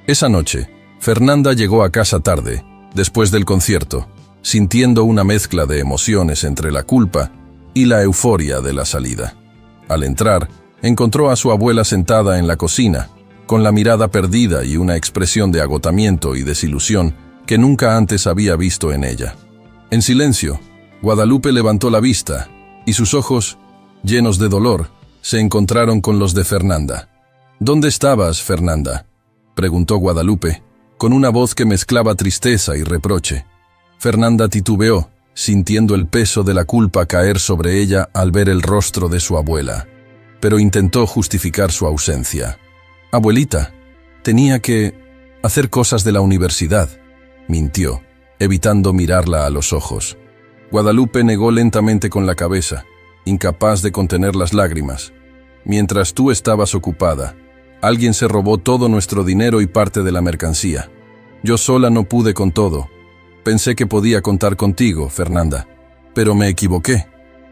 Esa noche, Fernanda llegó a casa tarde, después del concierto, sintiendo una mezcla de emociones entre la culpa y la euforia de la salida. Al entrar, encontró a su abuela sentada en la cocina, con la mirada perdida y una expresión de agotamiento y desilusión que nunca antes había visto en ella. En silencio, Guadalupe levantó la vista, y sus ojos, llenos de dolor, se encontraron con los de Fernanda. «¿Dónde estabas, Fernanda?», preguntó Guadalupe, con una voz que mezclaba tristeza y reproche. Fernanda titubeó, sintiendo el peso de la culpa caer sobre ella al ver el rostro de su abuela, pero intentó justificar su ausencia. «Abuelita, tenía que hacer cosas de la universidad», mintió, evitando mirarla a los ojos. Guadalupe negó lentamente con la cabeza, incapaz de contener las lágrimas. «Mientras tú estabas ocupada, alguien se robó todo nuestro dinero y parte de la mercancía. Yo sola no pude con todo. Pensé que podía contar contigo, Fernanda, pero me equivoqué»,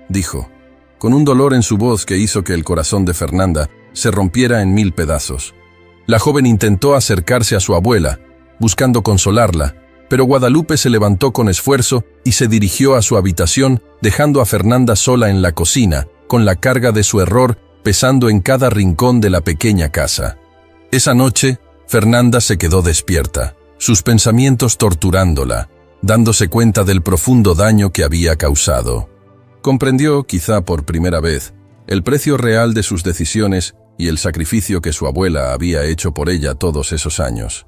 dijo, con un dolor en su voz que hizo que el corazón de Fernanda se rompiera en 1000 pedazos. La joven intentó acercarse a su abuela, buscando consolarla, pero Guadalupe se levantó con esfuerzo y se dirigió a su habitación, dejando a Fernanda sola en la cocina, con la carga de su error pesando en cada rincón de la pequeña casa. Esa noche, Fernanda se quedó despierta, sus pensamientos torturándola, dándose cuenta del profundo daño que había causado. Comprendió, quizá por primera vez, el precio real de sus decisiones y el sacrificio que su abuela había hecho por ella todos esos años.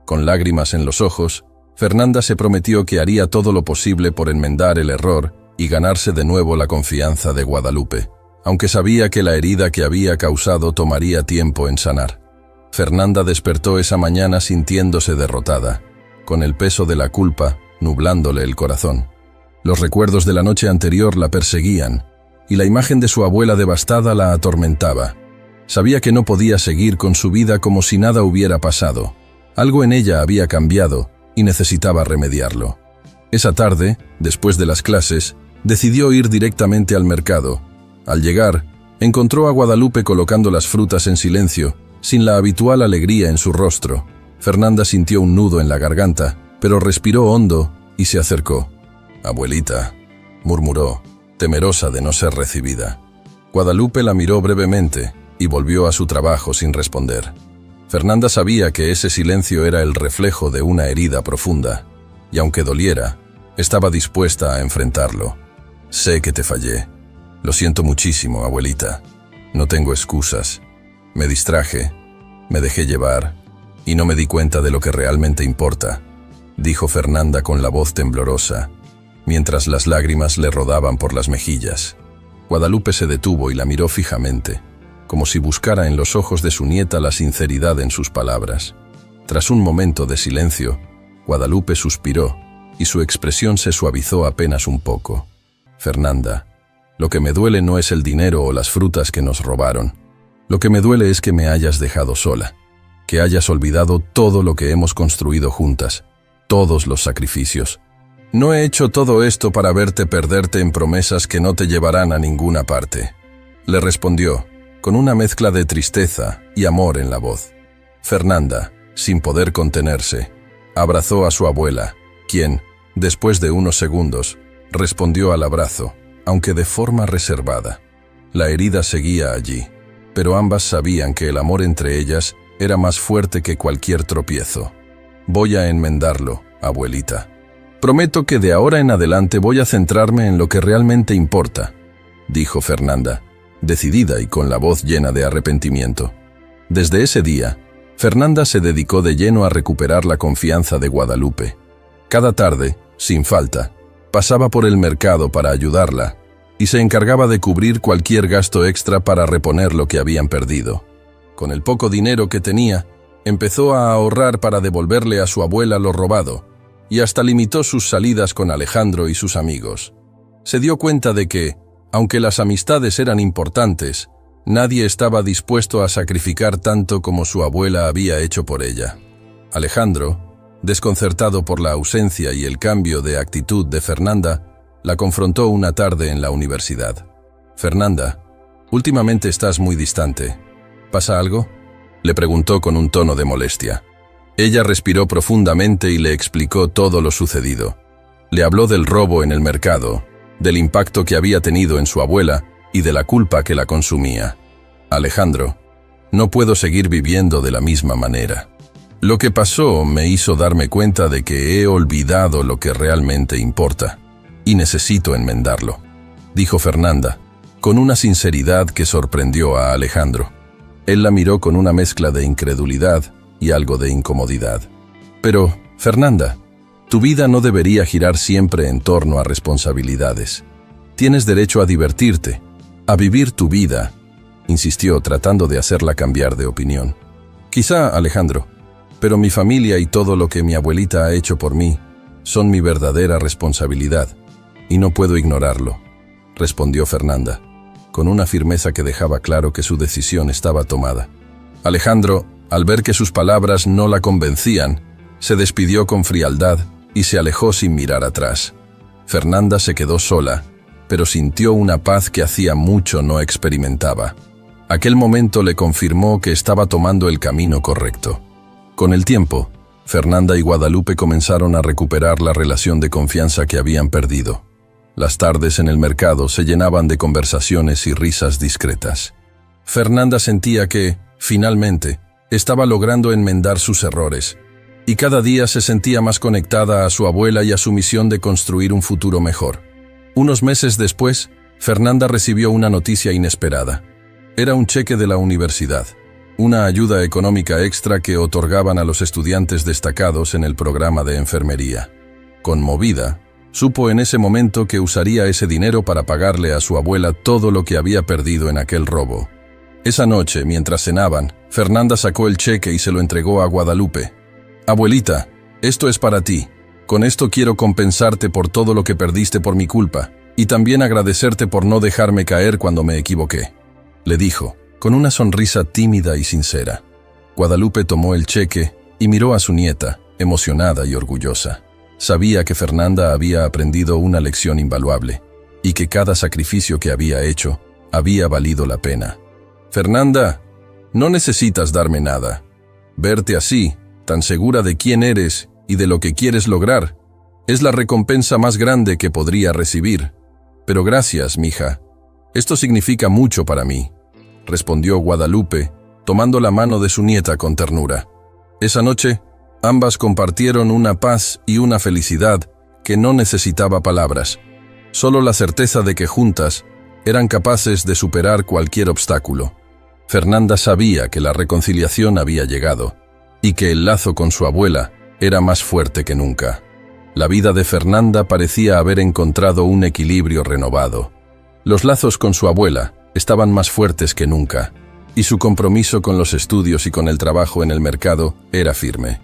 Con lágrimas en los ojos, Fernanda se prometió que haría todo lo posible por enmendar el error y ganarse de nuevo la confianza de Guadalupe, aunque sabía que la herida que había causado tomaría tiempo en sanar. Fernanda despertó esa mañana sintiéndose derrotada, con el peso de la culpa nublándole el corazón. Los recuerdos de la noche anterior la perseguían, y la imagen de su abuela devastada la atormentaba. Sabía que no podía seguir con su vida como si nada hubiera pasado. Algo en ella había cambiado y necesitaba remediarlo. Esa tarde, después de las clases, decidió ir directamente al mercado. Al llegar, encontró a Guadalupe colocando las frutas en silencio, sin la habitual alegría en su rostro. Fernanda sintió un nudo en la garganta, pero respiró hondo y se acercó. «Abuelita», murmuró, temerosa de no ser recibida. Guadalupe la miró brevemente y volvió a su trabajo sin responder. Fernanda sabía que ese silencio era el reflejo de una herida profunda, y aunque doliera, estaba dispuesta a enfrentarlo. «Sé que te fallé. Lo siento muchísimo, abuelita. No tengo excusas. Me distraje, me dejé llevar, y no me di cuenta de lo que realmente importa», dijo Fernanda con la voz temblorosa, mientras las lágrimas le rodaban por las mejillas. Guadalupe se detuvo y la miró fijamente, como si buscara en los ojos de su nieta la sinceridad en sus palabras. Tras un momento de silencio, Guadalupe suspiró, y su expresión se suavizó apenas un poco. «Fernanda, lo que me duele no es el dinero o las frutas que nos robaron. Lo que me duele es que me hayas dejado sola, que hayas olvidado todo lo que hemos construido juntas, todos los sacrificios. No he hecho todo esto para verte perderte en promesas que no te llevarán a ninguna parte», le respondió, con una mezcla de tristeza y amor en la voz. Fernanda, sin poder contenerse, abrazó a su abuela, quien, después de unos segundos, respondió al abrazo, aunque de forma reservada. La herida seguía allí, pero ambas sabían que el amor entre ellas era más fuerte que cualquier tropiezo. «Voy a enmendarlo, abuelita. Prometo que de ahora en adelante voy a centrarme en lo que realmente importa», dijo Fernanda, decidida y con la voz llena de arrepentimiento. Desde ese día, Fernanda se dedicó de lleno a recuperar la confianza de Guadalupe. Cada tarde, sin falta, pasaba por el mercado para ayudarla y se encargaba de cubrir cualquier gasto extra para reponer lo que habían perdido. Con el poco dinero que tenía, empezó a ahorrar para devolverle a su abuela lo robado y hasta limitó sus salidas con Alejandro y sus amigos. Se dio cuenta de que, aunque las amistades eran importantes, nadie estaba dispuesto a sacrificar tanto como su abuela había hecho por ella. Alejandro, desconcertado por la ausencia y el cambio de actitud de Fernanda, la confrontó una tarde en la universidad. «Fernanda, últimamente estás muy distante. ¿Pasa algo?», le preguntó con un tono de molestia. Ella respiró profundamente y le explicó todo lo sucedido. Le habló del robo en el mercado, del impacto que había tenido en su abuela y de la culpa que la consumía. Alejandro, No puedo seguir viviendo de la misma manera. Lo que pasó me hizo darme cuenta de que he olvidado lo que realmente importa, y necesito enmendarlo, dijo Fernanda, con una sinceridad que sorprendió a Alejandro. Él la miró con una mezcla de incredulidad y algo de incomodidad. Pero, Fernanda, tu vida no debería girar siempre en torno a responsabilidades. Tienes derecho a divertirte, a vivir tu vida, insistió tratando de hacerla cambiar de opinión. Quizá, Alejandro, pero mi familia y todo lo que mi abuelita ha hecho por mí son mi verdadera responsabilidad, y no puedo ignorarlo, respondió Fernanda, con una firmeza que dejaba claro que su decisión estaba tomada. Alejandro, al ver que sus palabras no la convencían, se despidió con frialdad y se alejó sin mirar atrás. Fernanda se quedó sola, pero sintió una paz que hacía mucho no experimentaba. Aquel momento le confirmó que estaba tomando el camino correcto. Con el tiempo, Fernanda y Guadalupe comenzaron a recuperar la relación de confianza que habían perdido. Las tardes en el mercado se llenaban de conversaciones y risas discretas. Fernanda sentía que, finalmente, estaba logrando enmendar sus errores, y cada día se sentía más conectada a su abuela y a su misión de construir un futuro mejor. Unos meses después, Fernanda recibió una noticia inesperada. Era un cheque de la universidad, una ayuda económica extra que otorgaban a los estudiantes destacados en el programa de enfermería. Conmovida, supo en ese momento que usaría ese dinero para pagarle a su abuela todo lo que había perdido en aquel robo. Esa noche, mientras cenaban, Fernanda sacó el cheque y se lo entregó a Guadalupe. «Abuelita, esto es para ti. Con esto quiero compensarte por todo lo que perdiste por mi culpa, y también agradecerte por no dejarme caer cuando me equivoqué», le dijo, con una sonrisa tímida y sincera. Guadalupe tomó el cheque y miró a su nieta, emocionada y orgullosa. Sabía que Fernanda había aprendido una lección invaluable, y que cada sacrificio que había hecho había valido la pena. «Fernanda, no necesitas darme nada. Verte así, tan segura de quién eres y de lo que quieres lograr, es la recompensa más grande que podría recibir. Pero gracias, mija. Esto significa mucho para mí», respondió Guadalupe, tomando la mano de su nieta con ternura. Esa noche, ambas compartieron una paz y una felicidad que no necesitaba palabras, solo la certeza de que juntas eran capaces de superar cualquier obstáculo. Fernanda sabía que la reconciliación había llegado, y que el lazo con su abuela era más fuerte que nunca. La vida de Fernanda parecía haber encontrado un equilibrio renovado. Los lazos con su abuela estaban más fuertes que nunca, y su compromiso con los estudios y con el trabajo en el mercado era firme.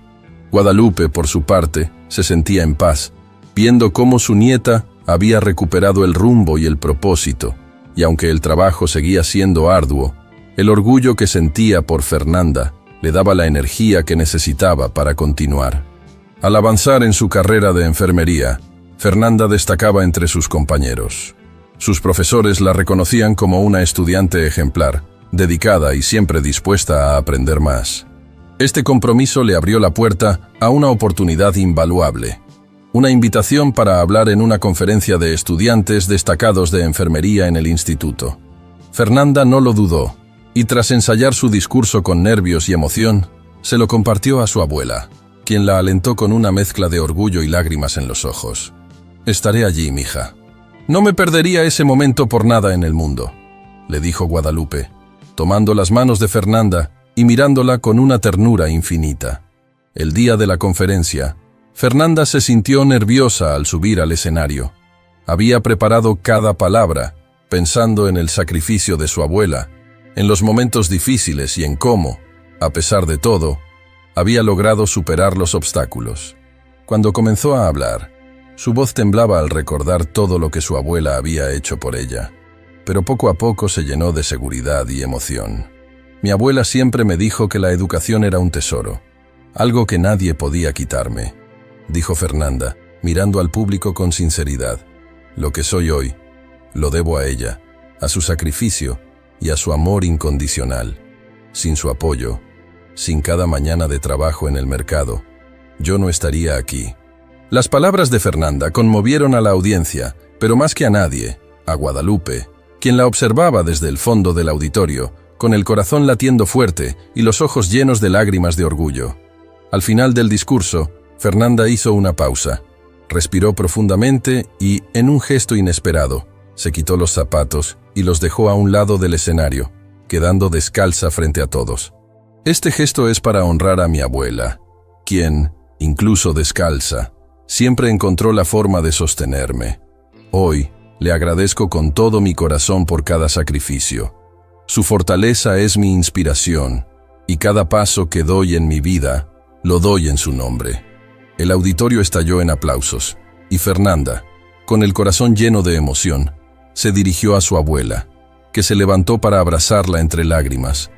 Guadalupe, por su parte, se sentía en paz, viendo cómo su nieta había recuperado el rumbo y el propósito, y aunque el trabajo seguía siendo arduo, el orgullo que sentía por Fernanda le daba la energía que necesitaba para continuar. Al avanzar en su carrera de enfermería, Fernanda destacaba entre sus compañeros. Sus profesores la reconocían como una estudiante ejemplar, dedicada y siempre dispuesta a aprender más. Este compromiso le abrió la puerta a una oportunidad invaluable, una invitación para hablar en una conferencia de estudiantes destacados de enfermería en el instituto. Fernanda no lo dudó, y tras ensayar su discurso con nervios y emoción, se lo compartió a su abuela, quien la alentó con una mezcla de orgullo y lágrimas en los ojos. «Estaré allí, mija. No me perdería ese momento por nada en el mundo», le dijo Guadalupe, tomando las manos de Fernanda y mirándola con una ternura infinita. El día de la conferencia, Fernanda se sintió nerviosa al subir al escenario. Había preparado cada palabra, pensando en el sacrificio de su abuela, en los momentos difíciles y en cómo, a pesar de todo, había logrado superar los obstáculos. Cuando comenzó a hablar, su voz temblaba al recordar todo lo que su abuela había hecho por ella, pero poco a poco se llenó de seguridad y emoción. «Mi abuela siempre me dijo que la educación era un tesoro, algo que nadie podía quitarme», dijo Fernanda, mirando al público con sinceridad. «Lo que soy hoy, lo debo a ella, a su sacrificio y a su amor incondicional. Sin su apoyo, sin cada mañana de trabajo en el mercado, yo no estaría aquí». Las palabras de Fernanda conmovieron a la audiencia, pero más que a nadie, a Guadalupe, quien la observaba desde el fondo del auditorio, con el corazón latiendo fuerte y los ojos llenos de lágrimas de orgullo. Al final del discurso, Fernanda hizo una pausa, respiró profundamente y, en un gesto inesperado, se quitó los zapatos y los dejó a un lado del escenario, quedando descalza frente a todos. Este gesto es para honrar a mi abuela, quien, incluso descalza, siempre encontró la forma de sostenerme. Hoy, le agradezco con todo mi corazón por cada sacrificio. Su fortaleza es mi inspiración, y cada paso que doy en mi vida, lo doy en su nombre. El auditorio estalló en aplausos, y Fernanda, con el corazón lleno de emoción, se dirigió a su abuela, que se levantó para abrazarla entre lágrimas.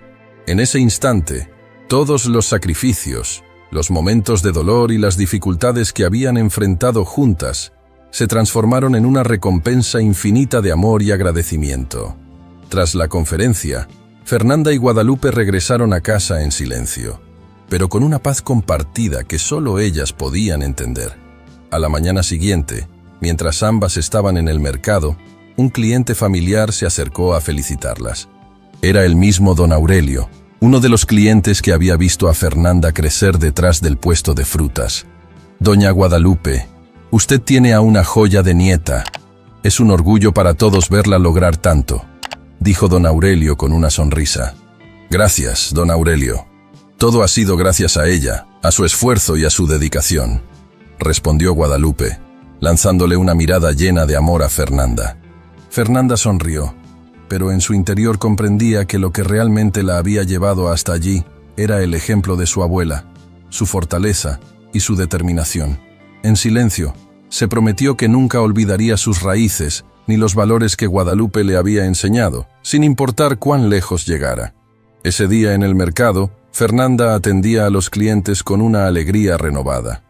En ese instante, todos los sacrificios, los momentos de dolor y las dificultades que habían enfrentado juntas, se transformaron en una recompensa infinita de amor y agradecimiento. Tras la conferencia, Fernanda y Guadalupe regresaron a casa en silencio, pero con una paz compartida que solo ellas podían entender. A la mañana siguiente, mientras ambas estaban en el mercado, un cliente familiar se acercó a felicitarlas. Era el mismo don Aurelio, uno de los clientes que había visto a Fernanda crecer detrás del puesto de frutas. «Doña Guadalupe, usted tiene a una joya de nieta. Es un orgullo para todos verla lograr tanto», dijo don Aurelio con una sonrisa. «Gracias, don Aurelio. Todo ha sido gracias a ella, a su esfuerzo y a su dedicación», respondió Guadalupe, lanzándole una mirada llena de amor a Fernanda. Fernanda sonrió, pero en su interior comprendía que lo que realmente la había llevado hasta allí era el ejemplo de su abuela, su fortaleza y su determinación. En silencio, se prometió que nunca olvidaría sus raíces ni los valores que Guadalupe le había enseñado, sin importar cuán lejos llegara. Ese día en el mercado, Fernanda atendía a los clientes con una alegría renovada.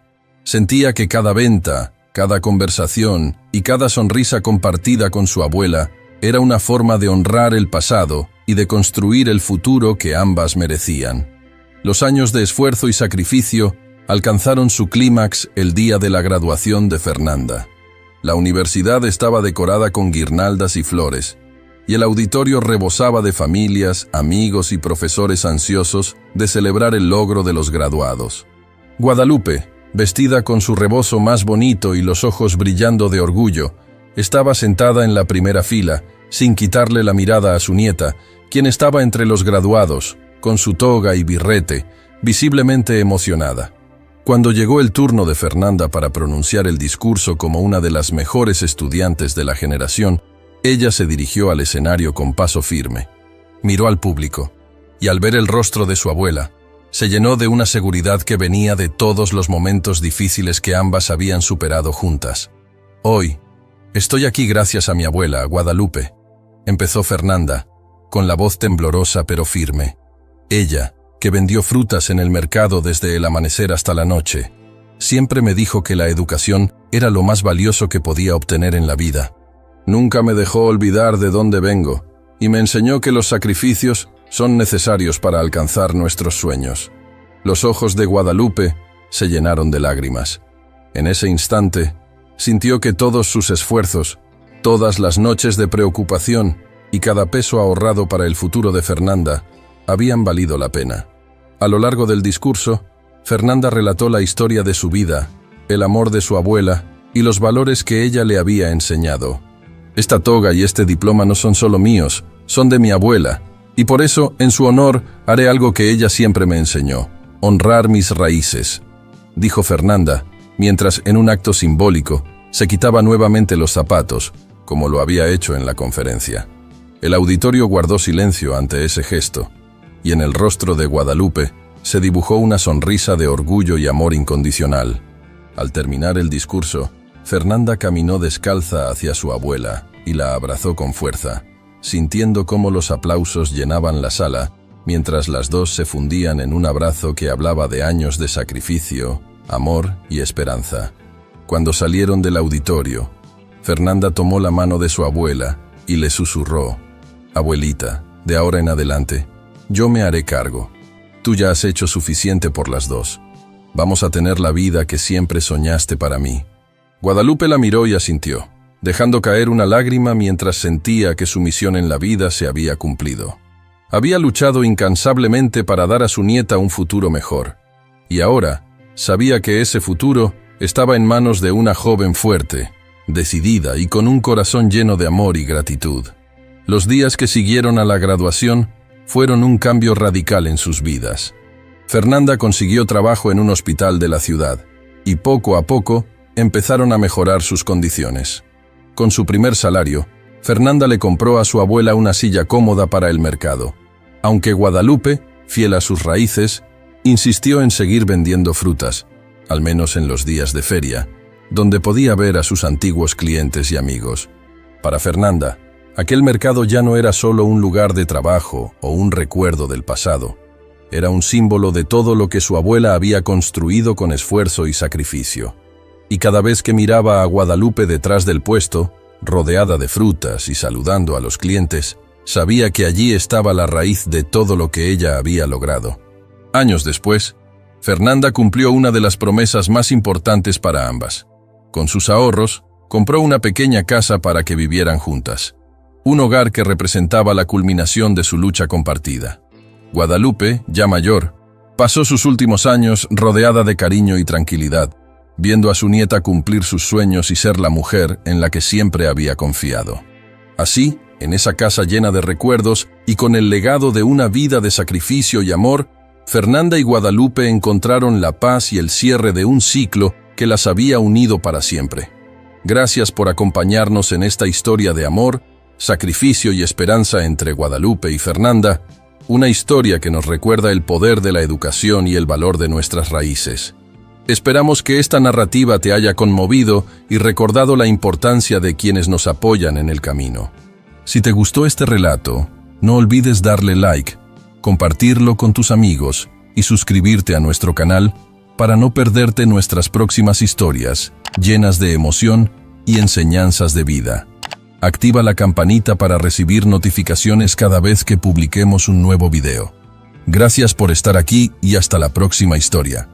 Sentía que cada venta, cada conversación y cada sonrisa compartida con su abuela era una forma de honrar el pasado y de construir el futuro que ambas merecían. Los años de esfuerzo y sacrificio alcanzaron su clímax el día de la graduación de Fernanda. La universidad estaba decorada con guirnaldas y flores, y el auditorio rebosaba de familias, amigos y profesores ansiosos de celebrar el logro de los graduados. Guadalupe, vestida con su rebozo más bonito y los ojos brillando de orgullo, estaba sentada en la primera fila, sin quitarle la mirada a su nieta, quien estaba entre los graduados, con su toga y birrete, visiblemente emocionada. Cuando llegó el turno de Fernanda para pronunciar el discurso como una de las mejores estudiantes de la generación, ella se dirigió al escenario con paso firme. Miró al público, y al ver el rostro de su abuela, se llenó de una seguridad que venía de todos los momentos difíciles que ambas habían superado juntas. «Hoy, estoy aquí gracias a mi abuela, Guadalupe», empezó Fernanda, con la voz temblorosa pero firme. Ella, que vendió frutas en el mercado desde el amanecer hasta la noche, siempre me dijo que la educación era lo más valioso que podía obtener en la vida. Nunca me dejó olvidar de dónde vengo, y me enseñó que los sacrificios son necesarios para alcanzar nuestros sueños. Los ojos de Guadalupe se llenaron de lágrimas. En ese instante, sintió que todos sus esfuerzos, todas las noches de preocupación y cada peso ahorrado para el futuro de Fernanda habían valido la pena. A lo largo del discurso, Fernanda relató la historia de su vida, el amor de su abuela y los valores que ella le había enseñado. «Esta toga y este diploma no son solo míos, son de mi abuela, y por eso, en su honor, haré algo que ella siempre me enseñó, honrar mis raíces», dijo Fernanda, mientras en un acto simbólico se quitaba nuevamente los zapatos, como lo había hecho en la conferencia. El auditorio guardó silencio ante ese gesto, y en el rostro de Guadalupe se dibujó una sonrisa de orgullo y amor incondicional. Al terminar el discurso, Fernanda caminó descalza hacia su abuela y la abrazó con fuerza, sintiendo cómo los aplausos llenaban la sala, mientras las dos se fundían en un abrazo que hablaba de años de sacrificio, amor y esperanza. Cuando salieron del auditorio, Fernanda tomó la mano de su abuela y le susurró: «Abuelita, de ahora en adelante, yo me haré cargo. Tú ya has hecho suficiente por las dos. Vamos a tener la vida que siempre soñaste para mí». Guadalupe la miró y asintió, dejando caer una lágrima mientras sentía que su misión en la vida se había cumplido. Había luchado incansablemente para dar a su nieta un futuro mejor. Y ahora sabía que ese futuro estaba en manos de una joven fuerte, decidida y con un corazón lleno de amor y gratitud. Los días que siguieron a la graduación fueron un cambio radical en sus vidas. Fernanda consiguió trabajo en un hospital de la ciudad y poco a poco empezaron a mejorar sus condiciones. Con su primer salario, Fernanda le compró a su abuela una silla cómoda para el mercado, aunque Guadalupe, fiel a sus raíces, insistió en seguir vendiendo frutas, al menos en los días de feria, donde podía ver a sus antiguos clientes y amigos. Para Fernanda, aquel mercado ya no era solo un lugar de trabajo o un recuerdo del pasado. Era un símbolo de todo lo que su abuela había construido con esfuerzo y sacrificio. Y cada vez que miraba a Guadalupe detrás del puesto, rodeada de frutas y saludando a los clientes, sabía que allí estaba la raíz de todo lo que ella había logrado. Años después, Fernanda cumplió una de las promesas más importantes para ambas. Con sus ahorros, compró una pequeña casa para que vivieran juntas. Un hogar que representaba la culminación de su lucha compartida. Guadalupe, ya mayor, pasó sus últimos años rodeada de cariño y tranquilidad, viendo a su nieta cumplir sus sueños y ser la mujer en la que siempre había confiado. Así, en esa casa llena de recuerdos y con el legado de una vida de sacrificio y amor, Fernanda y Guadalupe encontraron la paz y el cierre de un ciclo que las había unido para siempre. Gracias por acompañarnos en esta historia de amor, sacrificio y esperanza entre Guadalupe y Fernanda, una historia que nos recuerda el poder de la educación y el valor de nuestras raíces. Esperamos que esta narrativa te haya conmovido y recordado la importancia de quienes nos apoyan en el camino. Si te gustó este relato, no olvides darle like, compartirlo con tus amigos y suscribirte a nuestro canal para no perderte nuestras próximas historias llenas de emoción y enseñanzas de vida. Activa la campanita para recibir notificaciones cada vez que publiquemos un nuevo video. Gracias por estar aquí y hasta la próxima historia.